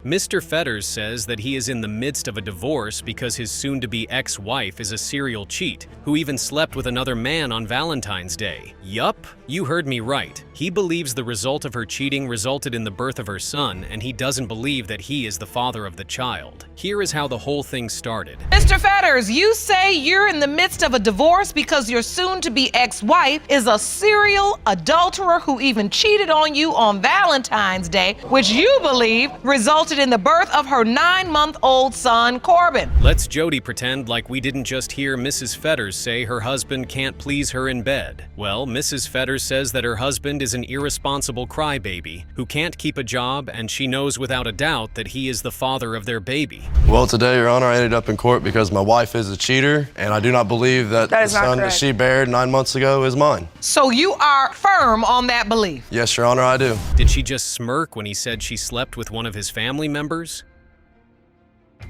Mr. Fetters says that he is in the midst of a divorce because his soon-to-be ex-wife is a serial cheat who even slept with another man on Valentine's Day. Yup, you heard me right. He believes the result of her cheating resulted in the birth of her son, and he doesn't believe that he is the father of the child. Here is how the whole thing started. Mr. Fetters, you say you're in the midst of a divorce because your soon-to-be ex-wife is a serial adulterer who even cheated on you on Valentine's Day, which you believe resulted in the birth of her 9-month-old son, Corbin. Let's Jody pretend like we didn't just hear Mrs. Fetters say her husband can't please her in bed. Well, Mrs. Fetters says that her husband is an irresponsible crybaby who can't keep a job, and she knows without a doubt that he is the father of their baby. Well, today, Your Honor, I ended up in court because my wife is a cheater, and I do not believe that the son that she bared 9 months ago is mine. So you are firm on that belief? Yes, Your Honor, I do. Did she just smirk when he said she slept with one of his family members?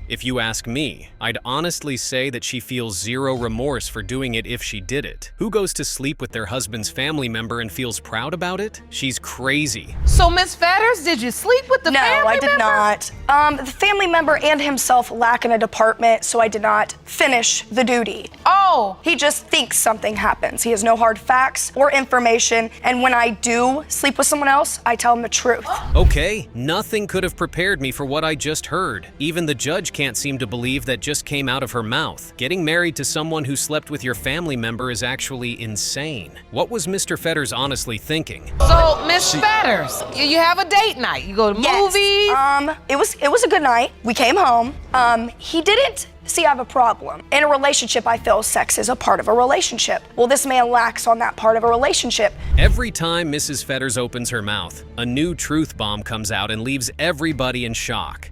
If you ask me, I'd honestly say that she feels zero remorse for doing it if she did it. Who goes to sleep with their husband's family member and feels proud about it? She's crazy. So, Miss Fetters, did you sleep with the family member? No, I did not. The family member and himself lack in a department, so I did not finish the duty. Oh. He just thinks something happens. He has no hard facts or information, and when I do sleep with someone else, I tell him the truth. Okay, nothing could have prepared me for what I just heard. Even the judge can't seem to believe that just came out of her mouth. Getting married to someone who slept with your family member is actually insane. What was Mr. Fetters honestly thinking? So, Miss Fetters, you have a date night. You go to movies. It was a good night. We came home. He didn't see I have a problem. In a relationship, I feel sex is a part of a relationship. Well, this man lacks on that part of a relationship. Every time Mrs. Fetters opens her mouth, a new truth bomb comes out and leaves everybody in shock.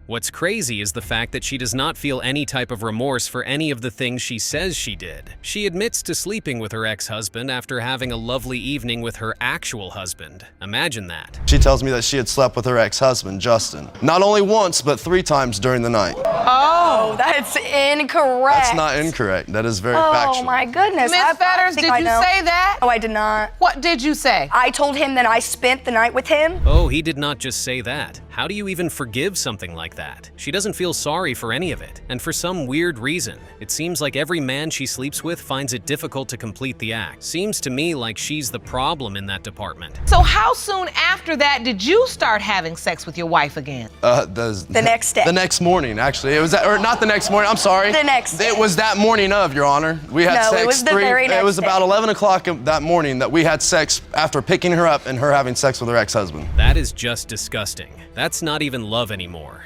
What's crazy is the fact that she does not feel any type of remorse for any of the things she says she did. She admits to sleeping with her ex-husband after having a lovely evening with her actual husband. Imagine that. She tells me that she had slept with her ex-husband, Justin. Not only once, but 3 times during the night. Oh, that's incorrect. That's not incorrect. That is very factual. Oh, my goodness. Miss Fetters, did you say that? Oh, I did not. What did you say? I told him that I spent the night with him. Oh, he did not just say that. How do you even forgive something like that? She doesn't feel sorry for any of it, and for some weird reason, it seems like every man she sleeps with finds it difficult to complete the act. Seems to me like she's the problem in that department. So how soon after that did you start having sex with your wife again? The next day. The next morning, actually. It was that, or not the next morning, I'm sorry. The next day. It was that morning of, Your Honor. We had sex. It was the very next It was day. about 11 o'clock that morning that we had sex after picking her up and her having sex with her ex-husband. That is just disgusting. That's not even love anymore.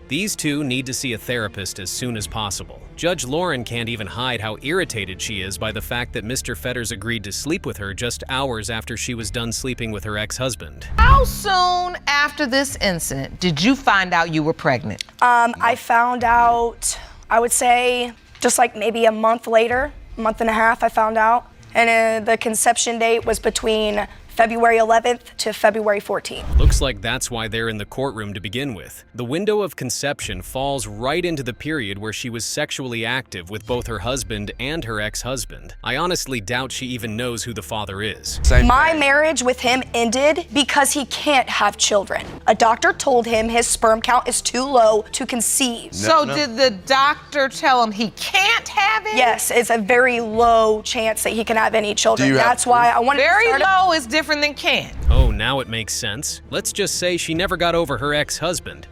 These two need to see a therapist as soon as possible. Judge Lauren can't even hide how irritated she is by the fact that Mr. Fetters agreed to sleep with her just hours after she was done sleeping with her ex-husband. How soon after this incident did you find out you were pregnant? I found out, I would say, just like maybe a month later, a month and a half, I found out. And the conception date was between February 11th to February 14th. Looks like that's why they're in the courtroom to begin with. The window of conception falls right into the period where she was sexually active with both her husband and her ex-husband. I honestly doubt she even knows who the father is. My marriage with him ended because he can't have children. A doctor told him his sperm count is too low to conceive. Did the doctor tell him he can't have it? Yes, it's a very low chance that he can have any children. That's why I wanted to start. Very low is different than can't. Oh, now it makes sense. Let's just say she never got over her ex-husband.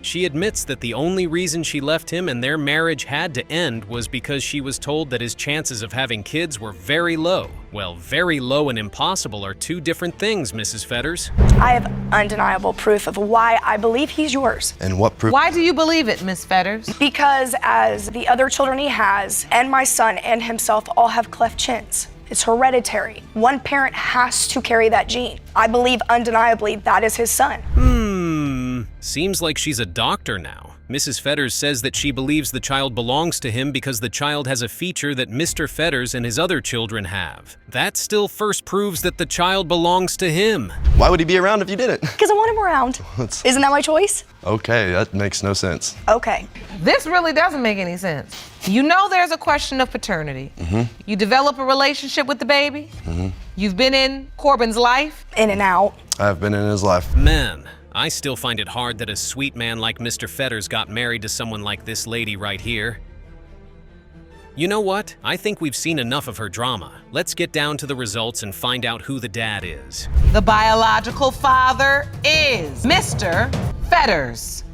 She admits that the only reason she left him and their marriage had to end was because she was told that his chances of having kids were very low. Well, very low and impossible are two different things, Mrs. Fetters. I have undeniable proof of why I believe he's yours. And what proof? Why do you believe it, Miss Fetters? Because as the other children he has, and my son and himself all have cleft chins. It's hereditary. One parent has to carry that gene. I believe undeniably that is his son. Seems like she's a doctor now. Mrs. Fetters says that she believes the child belongs to him because the child has a feature that Mr. Fetters and his other children have. That still first proves that the child belongs to him. Why would he be around if you didn't? Because I want him around. Isn't that my choice? Okay, that makes no sense. Okay. This really doesn't make any sense. You know there's a question of paternity. You develop a relationship with the baby. You've been in Corbin's life? In and out. I've been in his life. Man, I still find it hard that a sweet man like Mr. Fetters got married to someone like this lady right here. You know what? I think we've seen enough of her drama. Let's get down to the results and find out who the dad is. The biological father is Mr. Fetters.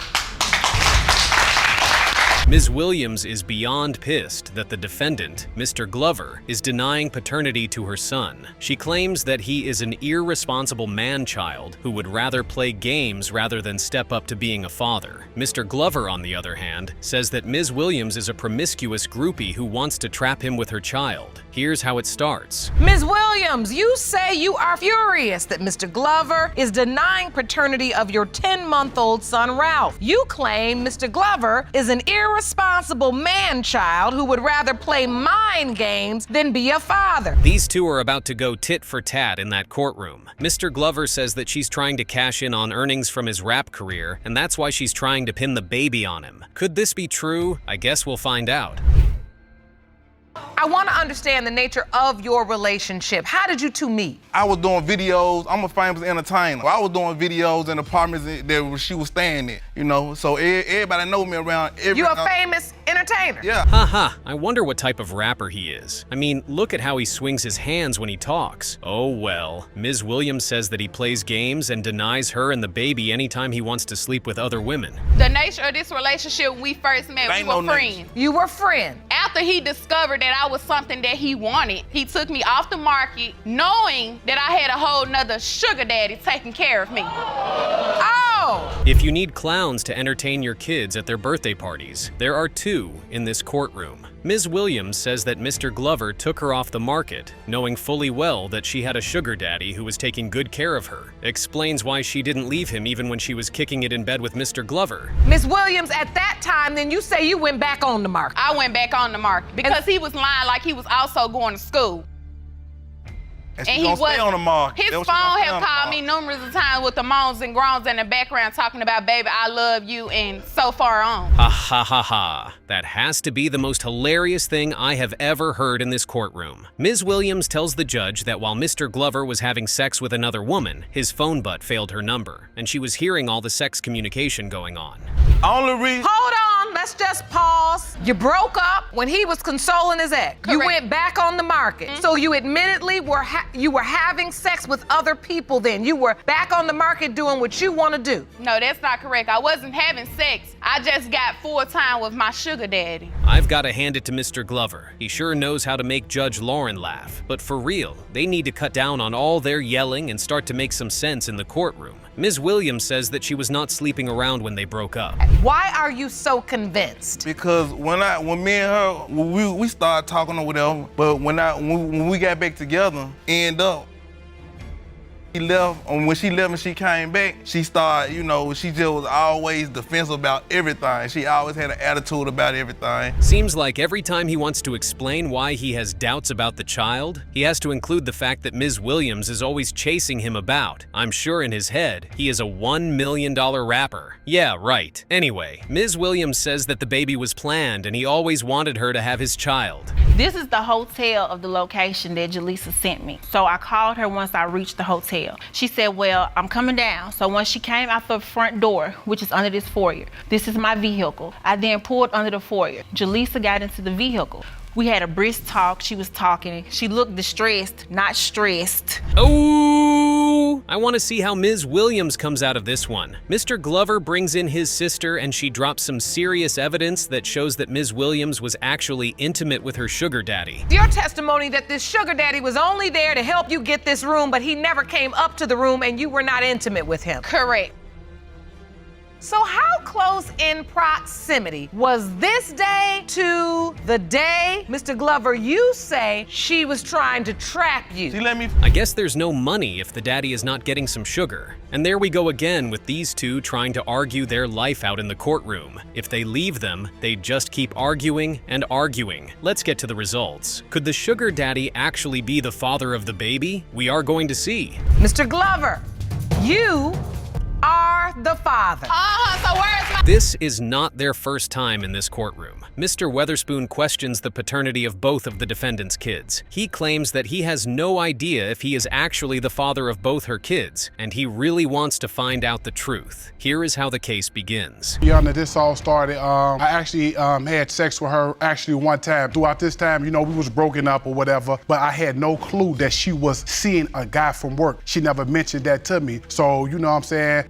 Ms. Williams is beyond pissed that the defendant, Mr. Glover, is denying paternity to her son. She claims that he is an irresponsible man-child who would rather play games rather than step up to being a father. Mr. Glover, on the other hand, says that Ms. Williams is a promiscuous groupie who wants to trap him with her child. Here's how it starts. Ms. Williams, you say you are furious that Mr. Glover is denying paternity of your 10-month-old son, Ralph. You claim Mr. Glover is an irresponsible man-child who would rather play mind games than be a father. These two are about to go tit for tat in that courtroom. Mr. Glover says that she's trying to cash in on earnings from his rap career, and that's why she's trying to pin the baby on him. Could this be true? I guess we'll find out. I want to understand the nature of your relationship. How did you two meet? I was doing videos. I'm a famous entertainer. I was doing videos in apartments that she was staying in, you know, so everybody know me around. You a famous entertainer? Yeah. Haha, I wonder what type of rapper he is. I mean, look at how he swings his hands when he talks. Oh well. Ms. Williams says that he plays games and denies her and the baby anytime he wants to sleep with other women. The nature of this relationship, when we first met, we were friends. You were friends. After he discovered that I was something that he wanted, he took me off the market knowing that I had a whole nother sugar daddy taking care of me. Oh! If you need clowns to entertain your kids at their birthday parties, there are two in this courtroom. Ms. Williams says that Mr. Glover took her off the market, knowing fully well that she had a sugar daddy who was taking good care of her. Explains why she didn't leave him even when she was kicking it in bed with Mr. Glover. Ms. Williams, at that time, then you say you went back on the market. I went back on the market because he was lying like he was also going to school. And he was stay on the market. His phone had called me numerous times with the moans and groans in the background talking about, baby, I love you, and so far on. Ha ha ha ha. That has to be the most hilarious thing I have ever heard in this courtroom. Ms. Williams tells the judge that while Mr. Glover was having sex with another woman, his phone butt failed her number, and she was hearing all the sex communication going on. Only reason. Hold on, let's just pause. You broke up when he was consoling his ex. Correct. You went back on the market. So you admittedly were having sex with other people then. You were back on the market doing what you want to do. No, that's not correct. I wasn't having sex. I just got full time with my sugar daddy. I've got to hand it to Mr. Glover. He sure knows how to make Judge Lauren laugh. But for real, they need to cut down on all their yelling and start to make some sense in the courtroom. Ms. Williams says that she was not sleeping around when they broke up. Why are you so convinced? Because when me and her, we started talking or whatever, but when we got back together, end up, he left, and when she left and she came back, she started, you know, she just was always defensive about everything. She always had an attitude about everything. Seems like every time he wants to explain why he has doubts about the child, he has to include the fact that Ms. Williams is always chasing him about. I'm sure in his head, he is a $1 million rapper. Yeah, right. Anyway, Ms. Williams says that the baby was planned and he always wanted her to have his child. This is the hotel of the location that Jaleesa sent me. So I called her once I reached the hotel. She said, well, I'm coming down. So once she came out the front door, which is under this foyer, this is my vehicle. I then pulled under the foyer. Jaleesa got into the vehicle. We had a brisk talk. She was talking. She looked distressed, not stressed. Oh, I want to see how Ms. Williams comes out of this one. Mr. Glover brings in his sister and she drops some serious evidence that shows that Ms. Williams was actually intimate with her sugar daddy. Your testimony that this sugar daddy was only there to help you get this room, but he never came up to the room and you were not intimate with him. Correct. So how close in proximity was this day to the day, Mr. Glover, you say she was trying to trap you? She let me. I guess there's no money if the daddy is not getting some sugar. And there we go again with these two trying to argue their life out in the courtroom. If they leave them, they just keep arguing and arguing. Let's get to the results. Could the sugar daddy actually be the father of the baby? We are going to see. Mr. Glover, you are the father. So where's my This is not their first time in this courtroom. Mr. Weatherspoon questions the paternity of both of the defendant's kids. He claims that he has no idea if he is actually the father of both her kids, and he really wants to find out the truth. Here is how the case begins. Yeah, this all started, I actually had sex with her actually one time. Throughout this time, we was broken up or whatever, but I had no clue that she was seeing a guy from work. She never mentioned that to me. So, you know what I'm saying?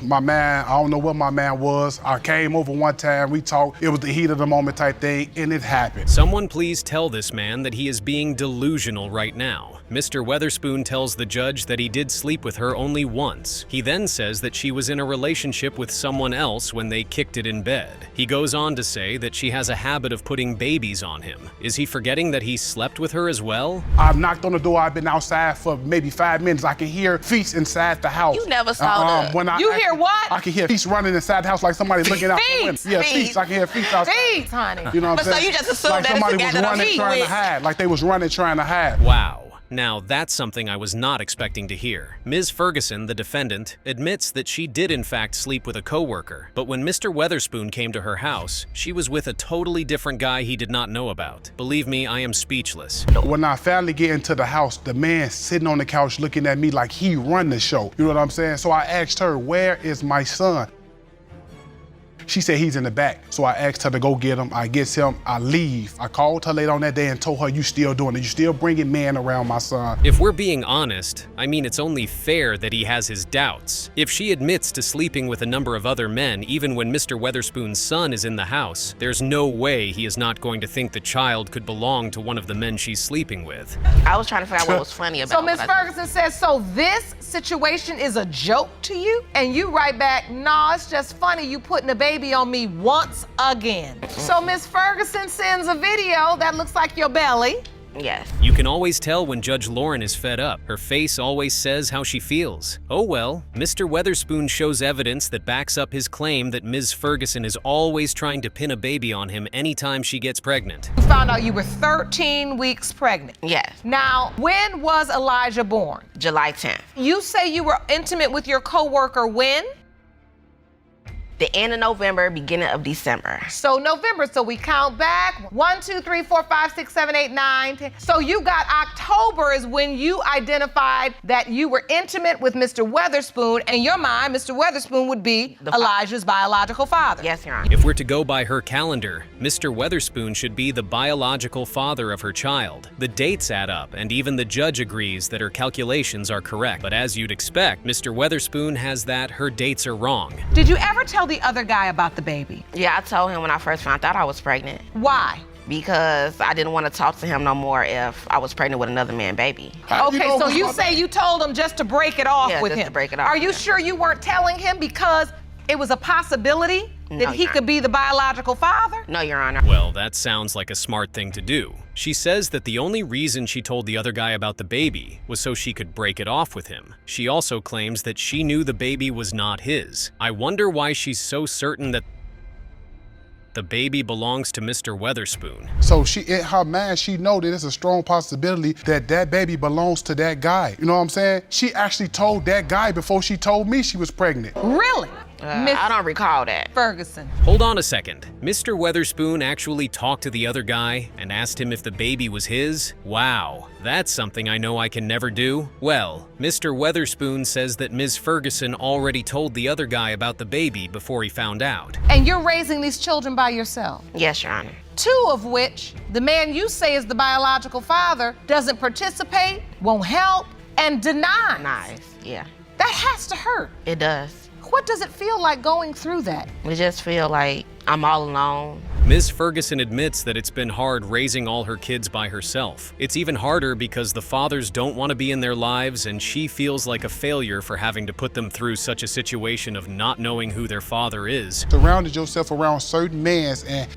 My man, I don't know what my man was. I came over one time, we talked. It was the heat of the moment type thing, and it happened. Someone please tell this man that he is being delusional right now. Mr. Weatherspoon tells the judge that he did sleep with her only once. He then says that she was in a relationship with someone else when they kicked it in bed. He goes on to say that she has a habit of putting babies on him. Is he forgetting that he slept with her as well? I've knocked on the door, I've been outside for maybe 5 minutes. I can hear feet inside the house. You never saw that. You hear what? I can hear feet running inside the house like somebody looking out the window. Yeah, feet. I can hear feet outside. Feet, honey. You know what I'm saying? So you just assumed like that somebody it's was together running trying to hide. Like they was running trying to hide. Wow. Now, that's something I was not expecting to hear. Ms. Ferguson, the defendant, admits that she did in fact sleep with a coworker, but when Mr. Weatherspoon came to her house, she was with a totally different guy he did not know about. Believe me, I am speechless. When I finally get into the house, the man sitting on the couch looking at me like he run the show. You know what I'm saying? So I asked her, where is my son? She said he's in the back. So I asked her to go get him. I get him, I leave. I called her later on that day and told her, you still doing it. You still bringing men around my son. If we're being honest, I mean, it's only fair that he has his doubts. If she admits to sleeping with a number of other men, even when Mr. Weatherspoon's son is in the house, there's no way he is not going to think the child could belong to one of the men she's sleeping with. I was trying to figure out what was funny about it. So Ms. Ferguson says, so this situation is a joke to you? And you write back, nah, it's just funny you putting a baby on me once again. So Ms. Ferguson sends a video that looks like your belly. Yes. You can always tell when Judge Lauren is fed up. Her face always says how she feels. Oh well, Mr. Weatherspoon shows evidence that backs up his claim that Ms. Ferguson is always trying to pin a baby on him anytime she gets pregnant. You found out you were 13 weeks pregnant. Yes. Now, when was Elijah born? July 10th. You say you were intimate with your coworker when? The end of November, beginning of December. So November, so we count back, 1, 2, 3, 4, 5, 6, 7, 8, 9, 10. So you got October is when you identified that you were intimate with Mr. Weatherspoon. In your mind, Mr. Weatherspoon would be Elijah's biological father. Yes, Your Honor. If we're to go by her calendar, Mr. Weatherspoon should be the biological father of her child. The dates add up, and even the judge agrees that her calculations are correct. But as you'd expect, Mr. Weatherspoon has that her dates are wrong. Did you ever tell the other guy about the baby? Yeah, I told him when I first found out I was pregnant. Why? Because I didn't want to talk to him no more if I was pregnant with another man's baby. Okay, so you say you told him just to break it off with him. Yeah, just to break it off. Are you sure you weren't telling him because it was a possibility that he could be the biological father? No, Your Honor. Well, that sounds like a smart thing to do. She says that the only reason she told the other guy about the baby was so she could break it off with him. She also claims that she knew the baby was not his. I wonder why she's so certain that the baby belongs to Mr. Weatherspoon. So in her mind, she know that it's a strong possibility that that baby belongs to that guy. You know what I'm saying? She actually told that guy before she told me she was pregnant. Really? I don't recall that. Ferguson. Hold on a second. Mr. Weatherspoon actually talked to the other guy and asked him if the baby was his? Wow, that's something I know I can never do. Well, Mr. Weatherspoon says that Ms. Ferguson already told the other guy about the baby before he found out. And you're raising these children by yourself? Yes, Your Honor. 2 of which, the man you say is the biological father, doesn't participate, won't help, and denies. Nice, yeah. That has to hurt. It does. What does it feel like going through that? We just feel like I'm all alone. Ms. Ferguson admits that it's been hard raising all her kids by herself. It's even harder because the fathers don't want to be in their lives, and she feels like a failure for having to put them through such a situation of not knowing who their father is. Surrounded yourself around certain men, and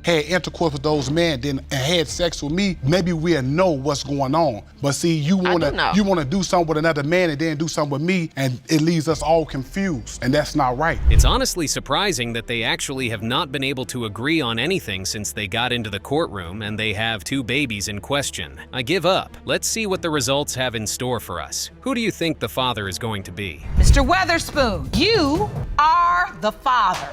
had intercourse with those men and had sex with me, maybe we'll know what's going on. But see, you wanna do something with another man and then do something with me, and it leaves us all confused, and that's not right. It's honestly surprising that they actually have not been able to agree on anything since they got into the courtroom and they have 2 babies in question. I give up. Let's see what the results have in store for us. Who do you think the father is going to be? Mr. Weatherspoon, you are the father.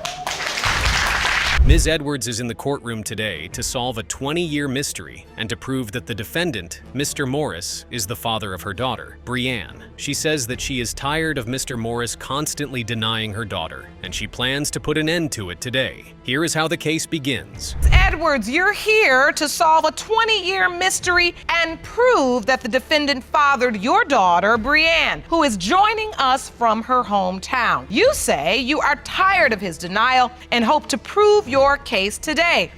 Ms. Edwards is in the courtroom today to solve a 20-year mystery and to prove that the defendant, Mr. Morris, is the father of her daughter, Brianne. She says that she is tired of Mr. Morris constantly denying her daughter, and she plans to put an end to it today. Here is how the case begins. Edwards, you're here to solve a 20-year mystery and prove that the defendant fathered your daughter, Brianne, who is joining us from her hometown. You say you are tired of his denial and hope to prove your case today.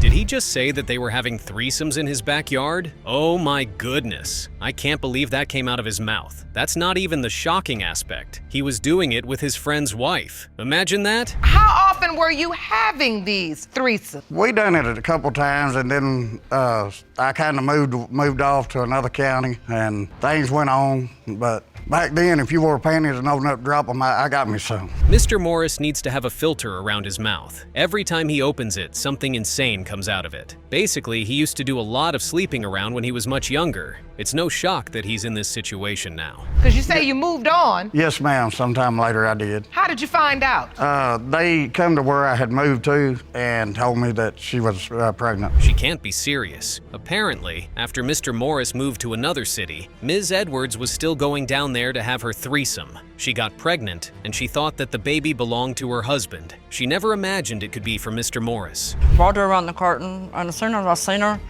Did he just say that they were having threesomes in his backyard? Oh my goodness. I can't believe that came out of his mouth. That's not even the shocking aspect. He was doing it with his friend's wife. Imagine that? How often were you having these threesomes? We done it a couple times, and then I kind of moved off to another county, and things went on. But back then, if you wore panties and opened up to drop them, I got me some. Mr. Morris needs to have a filter around his mouth. Every time he opens it, something insane comes out of it. Basically, he used to do a lot of sleeping around when he was much younger. It's no shock that he's in this situation now. Because you say you moved on. Yes, ma'am. Sometime later I did. How did you find out? They come to where I had moved to and told me that she was pregnant. She can't be serious. Apparently, after Mr. Morris moved to another city, Ms. Edwards was still going down there to have her threesome. She got pregnant, and she thought that the baby belonged to her husband. She never imagined it could be for Mr. Morris. Brought her around the curtain, and as soon as I seen her,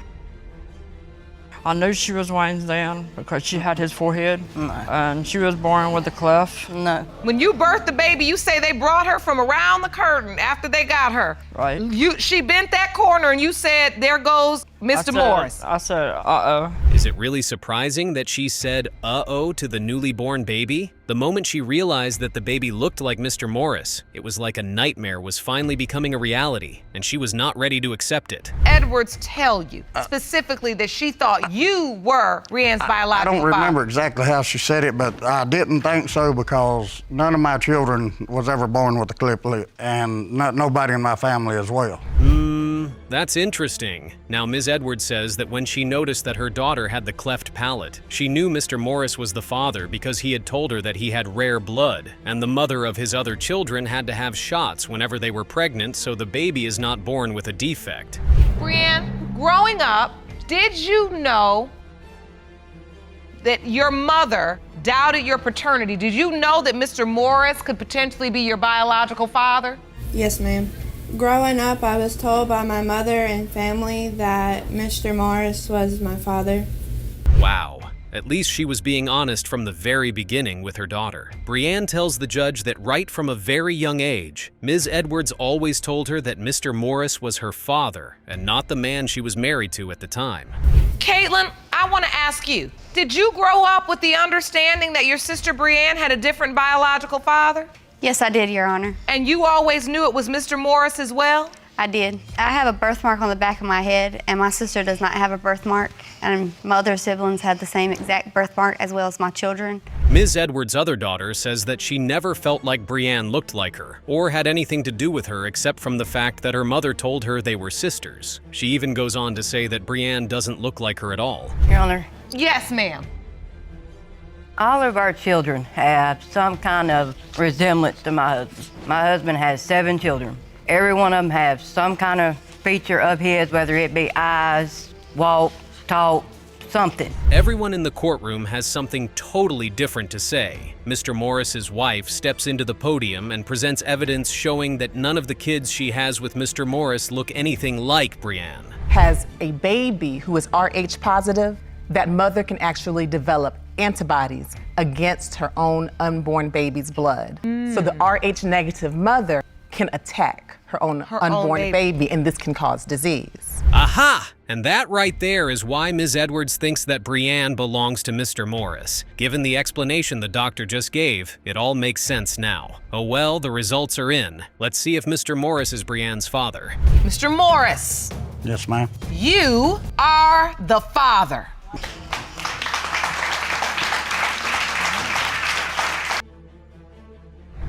I knew she was Wayne's Dan because she had his forehead, and she was born with a cleft. No. When you birthed the baby, you say they brought her from around the curtain after they got her. Right. She bent that corner and you said, there goes Mr. Morris. I said, uh-oh. Is it really surprising that she said uh-oh to the newly born baby? The moment she realized that the baby looked like Mr. Morris, it was like a nightmare was finally becoming a reality, and she was not ready to accept it. Edwards tell you specifically that she thought you were Brianne's biological father. I don't remember exactly how she said it, but I didn't think so because none of my children was ever born with a clipped lip, and nobody in my family as well. That's interesting. Now, Ms. Edwards says that when she noticed that her daughter had the cleft palate, she knew Mr. Morris was the father because he had told her that he had rare blood, and the mother of his other children had to have shots whenever they were pregnant so the baby is not born with a defect. Brianne, growing up, did you know that your mother doubted your paternity? Did you know that Mr. Morris could potentially be your biological father? Yes, ma'am. Growing up, I was told by my mother and family that Mr. Morris was my father. Wow. At least she was being honest from the very beginning with her daughter. Brianne tells the judge that right from a very young age, Ms. Edwards always told her that Mr. Morris was her father and not the man she was married to at the time. Caitlin, I want to ask you, did you grow up with the understanding that your sister Brianne had a different biological father? Yes, I did, Your Honor. And you always knew it was Mr. Morris as well? I did. I have a birthmark on the back of my head, and my sister does not have a birthmark, and my other siblings had the same exact birthmark as well as my children. Ms. Edwards' other daughter says that she never felt like Brianne looked like her or had anything to do with her except from the fact that her mother told her they were sisters. She even goes on to say that Brianne doesn't look like her at all. Your Honor. Yes, ma'am. All of our children have some kind of resemblance to my husband. My husband has 7 children. Every one of them have some kind of feature of his, whether it be eyes, walk, talk, something. Everyone in the courtroom has something totally different to say. Mr. Morris's wife steps into the podium and presents evidence showing that none of the kids she has with Mr. Morris look anything like Brianne. Has a baby who is Rh positive, that mother can actually develop antibodies against her own unborn baby's blood. So the Rh negative mother can attack her own unborn baby, and this can cause disease. Aha! And that right there is why Ms. Edwards thinks that Brianne belongs to Mr. Morris. Given the explanation the doctor just gave, it all makes sense now. Oh well, the results are in. Let's see if Mr. Morris is Brianne's father. Mr. Morris. Yes, ma'am. You are the father.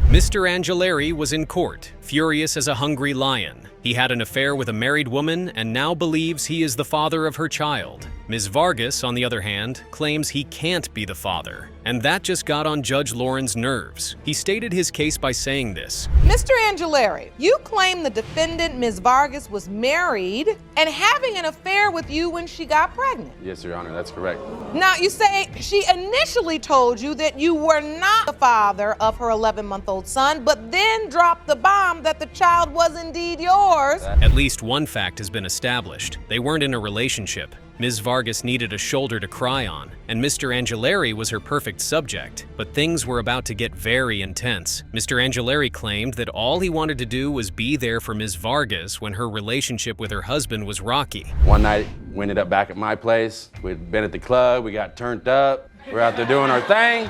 Mr. Angelari was in court, furious as a hungry lion. He had an affair with a married woman and now believes he is the father of her child. Ms. Vargas, on the other hand, claims he can't be the father. And that just got on Judge Lauren's nerves. He stated his case by saying this. Mr. Angelari, you claim the defendant, Ms. Vargas, was married and having an affair with you when she got pregnant. Yes, Your Honor, that's correct. Now, you say she initially told you that you were not the father of her 11-month-old son, but then dropped the bomb that the child was indeed yours. At least one fact has been established. They weren't in a relationship. Ms. Vargas needed a shoulder to cry on, and Mr. Angelari was her perfect subject. But things were about to get very intense. Mr. Angelari claimed that all he wanted to do was be there for Ms. Vargas when her relationship with her husband was rocky. One night, we ended up back at my place. We'd been at the club, we got turned up. We're out there doing our thing.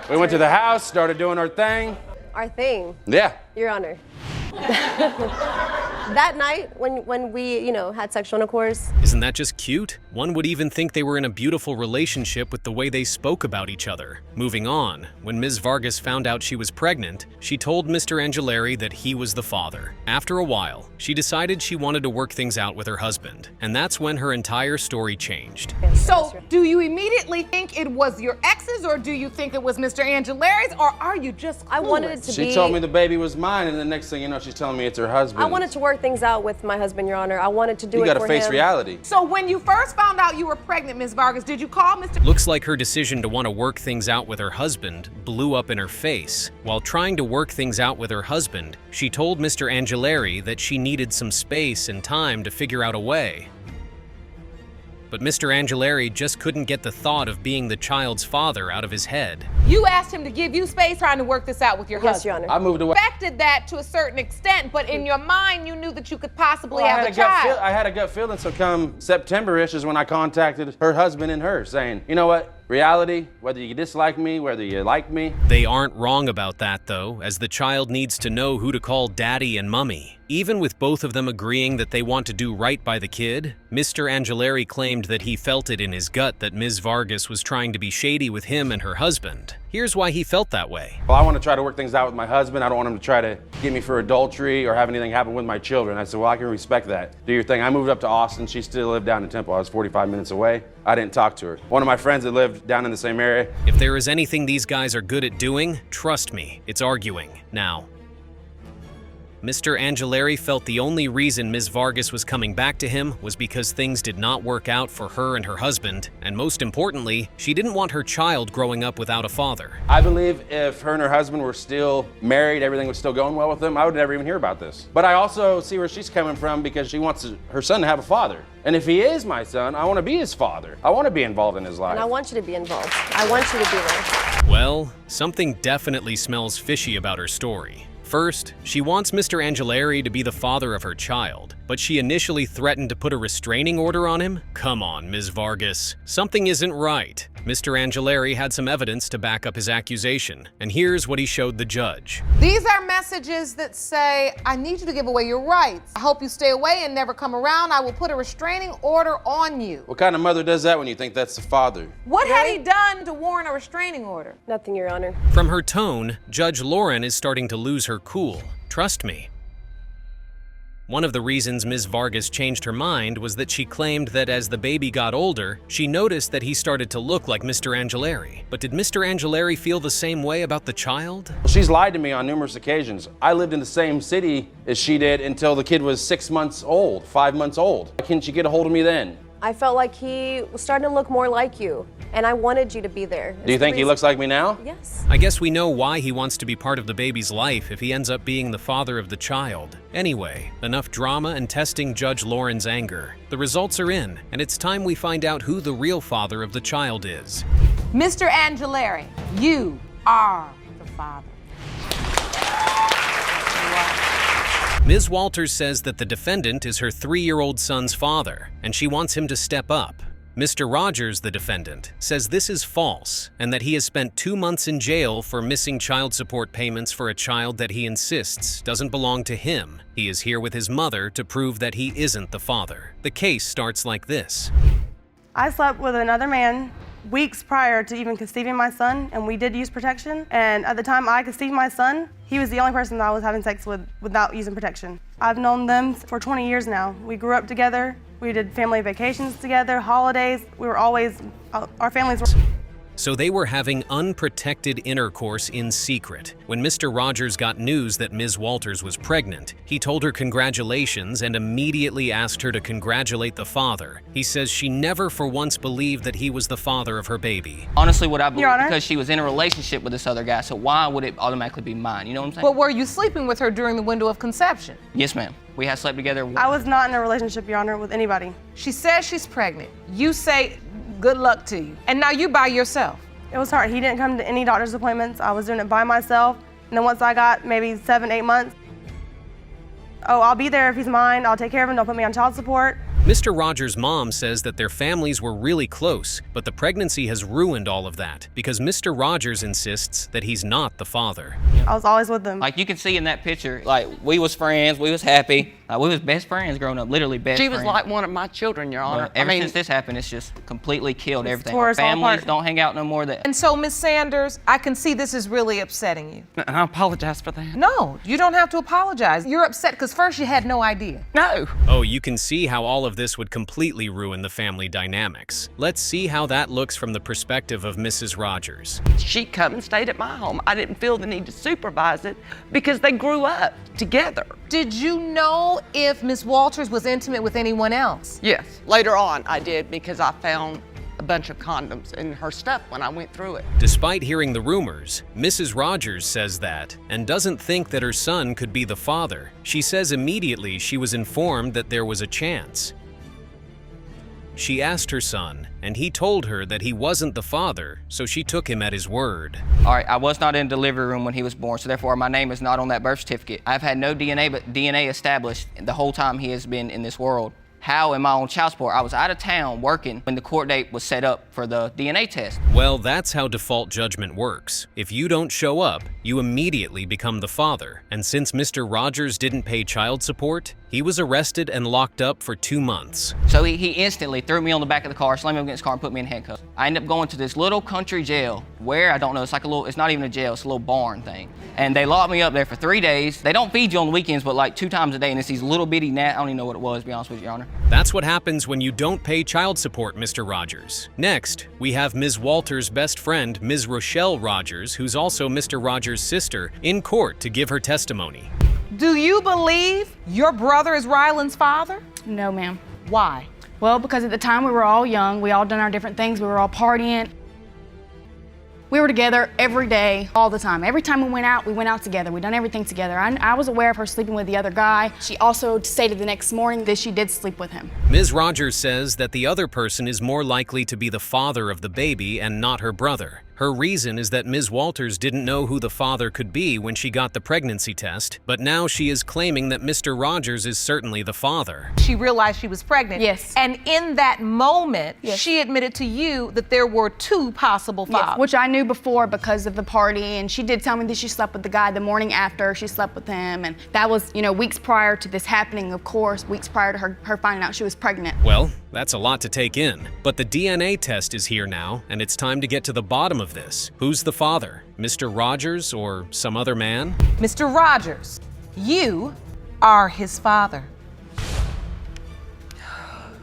We went to the house, started doing our thing. Our thing? Yeah. Your Honor. That night, when we, had sexual intercourse. Isn't that just cute? One would even think they were in a beautiful relationship with the way they spoke about each other. Moving on, when Ms. Vargas found out she was pregnant, she told Mr. Angelari that he was the father. After a while, she decided she wanted to work things out with her husband, and that's when her entire story changed. So, do you immediately think it was your ex's, or do you think it was Mr. Angelari's, or are you just clueless? I wanted it to be... She told me the baby was mine, and the next thing you know, she's telling me it's her husband. I wanted to work things out with my husband, Your Honor. I wanted to do it for him. You gotta face reality. So when you first found out you were pregnant, Ms. Vargas, did you call Mr. Looks like her decision to want to work things out with her husband blew up in her face. While trying to work things out with her husband, she told Mr. Angelari that she needed some space and time to figure out a way. But Mr. Angelari just couldn't get the thought of being the child's father out of his head. You asked him to give you space trying to work this out with your husband. Yes, Your Honor. I moved away. Expected that to a certain extent, but in your mind, you knew that you could possibly have a child. I had a gut feeling, so come September-ish is when I contacted her husband and her, saying, you know what? Reality, whether you dislike me, whether you like me. They aren't wrong about that, though, as the child needs to know who to call daddy and mummy. Even with both of them agreeing that they want to do right by the kid, Mr. Angelari claimed that he felt it in his gut that Ms. Vargas was trying to be shady with him and her husband. Here's why he felt that way. Well, I want to try to work things out with my husband. I don't want him to try to get me for adultery or have anything happen with my children. I said, well, I can respect that. Do your thing. I moved up to Austin. She still lived down in Temple. I was 45 minutes away. I didn't talk to her. One of my friends that lived down in the same area. If there is anything these guys are good at doing, trust me, it's arguing. Now, Mr. Angelari felt the only reason Ms. Vargas was coming back to him was because things did not work out for her and her husband, and most importantly, she didn't want her child growing up without a father. I believe if her and her husband were still married, everything was still going well with them, I would never even hear about this. But I also see where she's coming from because she wants her son to have a father. And if he is my son, I want to be his father. I want to be involved in his life. And I want you to be involved. I want you to be there. Well, something definitely smells fishy about her story. First, she wants Mr. Angelari to be the father of her child, but she initially threatened to put a restraining order on him? Come on, Ms. Vargas. Something isn't right. Mr. Angelari had some evidence to back up his accusation, and here's what he showed the judge. These are messages that say, I need you to give away your rights. I hope you stay away and never come around. I will put a restraining order on you. What kind of mother does that when you think that's the father? What had he done to warrant a restraining order? Nothing, Your Honor. From her tone, Judge Lauren is starting to lose her cool. Trust me. One of the reasons Ms. Vargas changed her mind was that she claimed that as the baby got older, she noticed that he started to look like Mr. Angelari. But did Mr. Angelari feel the same way about the child? She's lied to me on numerous occasions. I lived in the same city as she did until the kid was 6 months old, 5 months old. Why couldn't she get a hold of me then? I felt like he was starting to look more like you, and I wanted you to be there. Do you think he looks like me now? Yes. I guess we know why he wants to be part of the baby's life if he ends up being the father of the child. Anyway, enough drama and testing Judge Lauren's anger. The results are in, and it's time we find out who the real father of the child is. Mr. Angelari, you are the father. Ms. Walters says that the defendant is her 3-year-old son's father, and she wants him to step up. Mr. Rogers, the defendant, says this is false and that he has spent 2 months in jail for missing child support payments for a child that he insists doesn't belong to him. He is here with his mother to prove that he isn't the father. The case starts like this. I slept with another man weeks prior to even conceiving my son, and we did use protection. And at the time I conceived my son, he was the only person that I was having sex with without using protection. I've known them for 20 years now. We grew up together. We did family vacations together, holidays. We were always, our families were... So they were having unprotected intercourse in secret. When Mr. Rogers got news that Ms. Walters was pregnant, he told her congratulations and immediately asked her to congratulate the father. He says she never for once believed that he was the father of her baby. Honestly, what I believe, because she was in a relationship with this other guy, so why would it automatically be mine? You know what I'm saying? But were you sleeping with her during the window of conception? Yes, ma'am. We had slept together. I was not in a relationship, Your Honor, with anybody. She says she's pregnant. You say, good luck to you. And now you by yourself. It was hard. He didn't come to any doctor's appointments. I was doing it by myself. And then once I got maybe 7, 8 months, oh, I'll be there if he's mine. I'll take care of him. Don't put me on child support. Mr. Rogers' mom says that their families were really close, but the pregnancy has ruined all of that because Mr. Rogers insists that he's not the father. I was always with them. Like you can see in that picture, like we was friends, we was happy. We was best friends growing up, literally best friends. She was like one of my children, Your Honor. Ever since this happened, it's just completely killed everything. tore Our us all families apart. don't hang out no more. And so, Ms. Sanders, I can see this is really upsetting you. And I apologize for that. No, you don't have to apologize. You're upset because first you had no idea. No. Oh, you can see how all of this would completely ruin the family dynamics. Let's see how that looks from the perspective of Mrs. Rogers. She come and stayed at my home. I didn't feel the need to supervise it because they grew up together. Did you know if Ms. Walters was intimate with anyone else? Yes. Later on, I did because I found a bunch of condoms in her stuff when I went through it. Despite hearing the rumors, Mrs. Rogers says that and doesn't think that her son could be the father. She says immediately she was informed that there was a chance. She asked her son, and he told her that he wasn't the father, so she took him at his word. All right, I was not in the delivery room when he was born, so therefore my name is not on that birth certificate. I've had no DNA, but DNA established the whole time he has been in this world. How am I on child support? I was out of town working when the court date was set up for the DNA test. Well, that's how default judgment works. If you don't show up, you immediately become the father. And since Mr. Rogers didn't pay child support, he was arrested and locked up for 2 months. So he instantly threw me on the back of the car, slammed me against the car, and put me in handcuffs. I ended up going to this little country jail where, I don't know, it's like a little, it's not even a jail, it's a little barn thing. And they locked me up there for 3 days. They don't feed you on the weekends, but like 2 times a day, and it's these little bitty I don't even know what it was, to be honest with you, Your Honor. That's what happens when you don't pay child support, Mr. Rogers. Next, we have Ms. Walters' best friend, Ms. Rochelle Rogers, who's also Mr. Rogers' sister, in court to give her testimony. Do you believe your brother is Ryland's father? No, ma'am. Why? Well, because at the time we were all young, we all done our different things, we were all partying. We were together every day, all the time. Every time we went out together. We done everything together. I was aware of her sleeping with the other guy. She also stated the next morning that she did sleep with him. Ms. Rogers says that the other person is more likely to be the father of the baby and not her brother. Her reason is that Ms. Walters didn't know who the father could be when she got the pregnancy test, but now she is claiming that Mr. Rogers is certainly the father. She realized she was pregnant. Yes. And in that moment, yes, she admitted to you that there were 2 possible fathers. Yes, which I knew before because of the party, and she did tell me that she slept with the guy the morning after she slept with him, and that was, you know, weeks prior to this happening, of course, weeks prior to her finding out she was pregnant. Well, that's a lot to take in, but the DNA test is here now, and it's time to get to the bottom of this. Who's the father? Mr. Rogers or some other man? Mr. Rogers, you are his father.